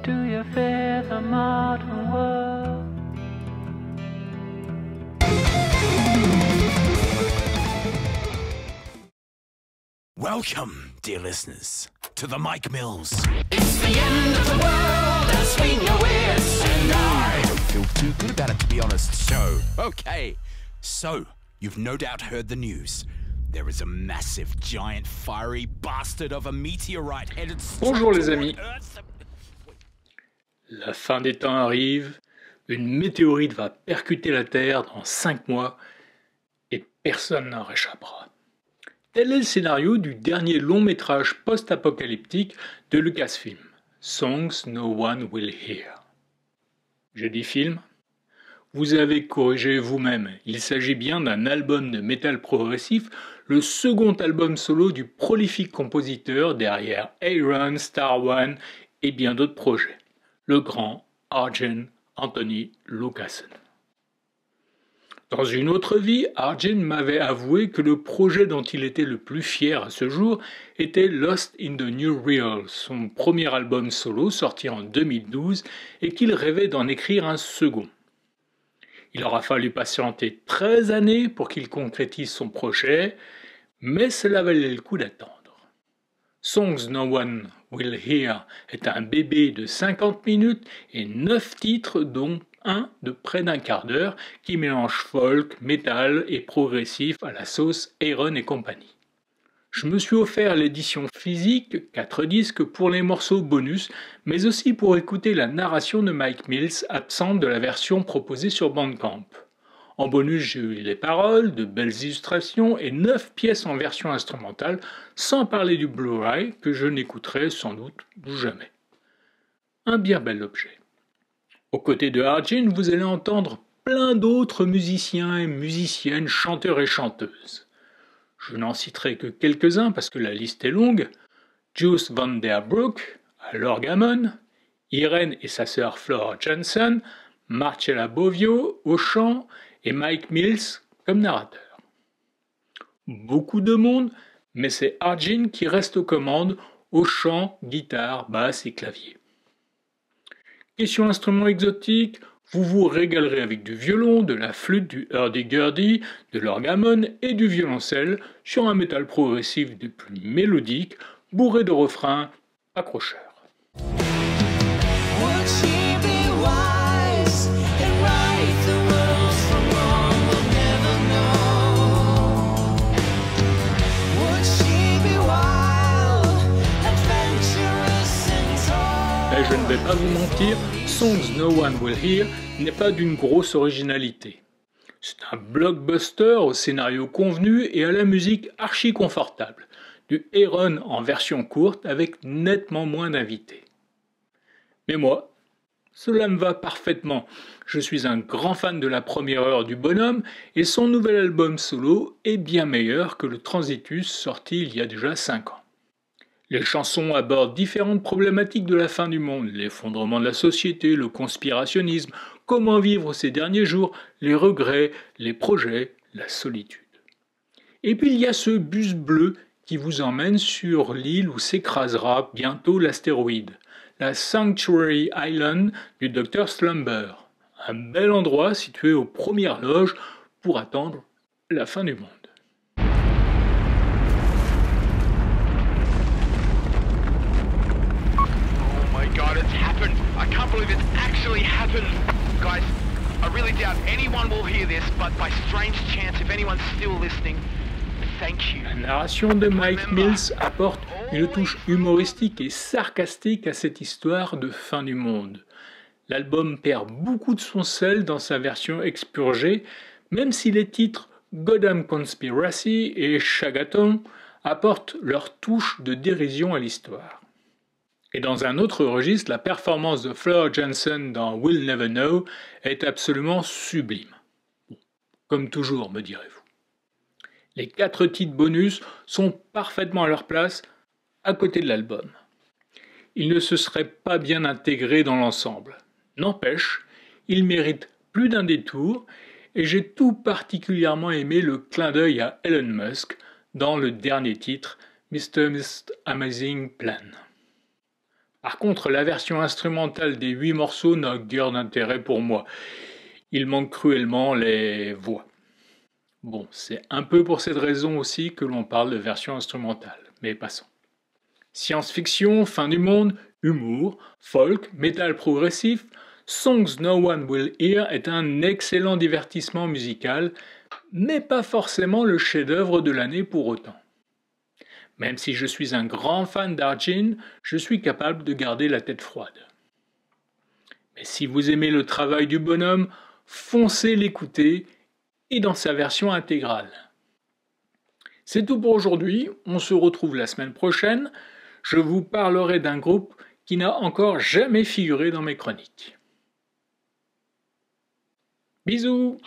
Do you fear the modern world? Welcome, dear listeners, to the Mike Mills. It's the end of the world as we know it, and I don't feel too good about it, to be honest. So, you've no doubt heard the news. There is a massive, giant, fiery bastard of a meteorite headed Bonjour les toward amis. Earth. La fin des temps arrive, une météorite va percuter la Terre dans 5 mois et personne n'en réchappera. Tel est le scénario du dernier long métrage post-apocalyptique de Lucasfilm, Songs No One Will Hear. Je dis film? Vous avez corrigé vous-même, il s'agit bien d'un album de métal progressif, le second album solo du prolifique compositeur derrière Aaron, Star One et bien d'autres projets, le grand Arjen Anthony Lucassen. Dans une autre vie, Arjen m'avait avoué que le projet dont il était le plus fier à ce jour était Lost in the New Real, son premier album solo sorti en 2012 et qu'il rêvait d'en écrire un second. Il aura fallu patienter 13 années pour qu'il concrétise son projet, mais cela valait le coup d'attendre. Songs No One Will Hear est un bébé de 50 minutes et 9 titres, dont un de près d'un quart d'heure, qui mélange folk, métal et progressif à la sauce Aaron et compagnie. Je me suis offert l'édition physique, 4 disques, pour les morceaux bonus, mais aussi pour écouter la narration de Mike Mills, absente de la version proposée sur Bandcamp. En bonus, j'ai eu les paroles, de belles illustrations et 9 pièces en version instrumentale, sans parler du Blu-ray, que je n'écouterai sans doute jamais. Un bien bel objet. Aux côtés de Arjen, vous allez entendre plein d'autres musiciens et musiciennes, chanteurs et chanteuses. Je n'en citerai que quelques-uns parce que la liste est longue. Juice Van Der Broek à l'orgamon, Irene et sa sœur Flora Johnson, Marcella Bovio au chant et Mike Mills comme narrateur. Beaucoup de monde, mais c'est Arjen qui reste aux commandes au chant, guitare, basse et clavier. Question instruments exotiques, vous vous régalerez avec du violon, de la flûte, du hurdy-gurdy, de l'orgamon et du violoncelle sur un métal progressif des plus mélodiques, bourré de refrains accrocheurs. Et je ne vais pas vous mentir, Songs No One Will Hear n'est pas d'une grosse originalité. C'est un blockbuster au scénario convenu et à la musique archi confortable, du Aaron en version courte avec nettement moins d'invités. Mais moi, cela me va parfaitement. Je suis un grand fan de la première heure du bonhomme et son nouvel album solo est bien meilleur que le Transitus sorti il y a déjà 5 ans. Les chansons abordent différentes problématiques de la fin du monde, l'effondrement de la société, le conspirationnisme, comment vivre ces derniers jours, les regrets, les projets, la solitude. Et puis il y a ce bus bleu qui vous emmène sur l'île où s'écrasera bientôt l'astéroïde, la Sanctuary Island du Dr Slumber, un bel endroit situé aux premières loges pour attendre la fin du monde. God, it's happened. I can't believe it's actually happened. Guys, I really doubt anyone will hear this, but by strange chance, if anyone's still listening, thank you. La narration de Mike Mills apporte une touche humoristique et sarcastique à cette histoire de fin du monde. L'album perd beaucoup de son sel dans sa version expurgée, même si les titres Goddamn Conspiracy et Shagaton apportent leur touche de dérision à l'histoire. Et dans un autre registre, la performance de Flora Johnson dans We'll Never Know est absolument sublime. Comme toujours, me direz-vous. Les 4 titres bonus sont parfaitement à leur place à côté de l'album. Ils ne se seraient pas bien intégrés dans l'ensemble. N'empêche, ils méritent plus d'un détour et j'ai tout particulièrement aimé le clin d'œil à Elon Musk dans le dernier titre, Mr. Amazing Plan. Par contre, la version instrumentale des 8 morceaux n'a guère d'intérêt pour moi. Il manque cruellement les voix. Bon, c'est un peu pour cette raison aussi que l'on parle de version instrumentale, mais passons. Science-fiction, fin du monde, humour, folk, métal progressif, Songs No One Will Hear est un excellent divertissement musical, mais pas forcément le chef-d'œuvre de l'année pour autant. Même si je suis un grand fan d'Arjun, je suis capable de garder la tête froide. Mais si vous aimez le travail du bonhomme, foncez l'écouter et dans sa version intégrale. C'est tout pour aujourd'hui, on se retrouve la semaine prochaine. Je vous parlerai d'un groupe qui n'a encore jamais figuré dans mes chroniques. Bisous!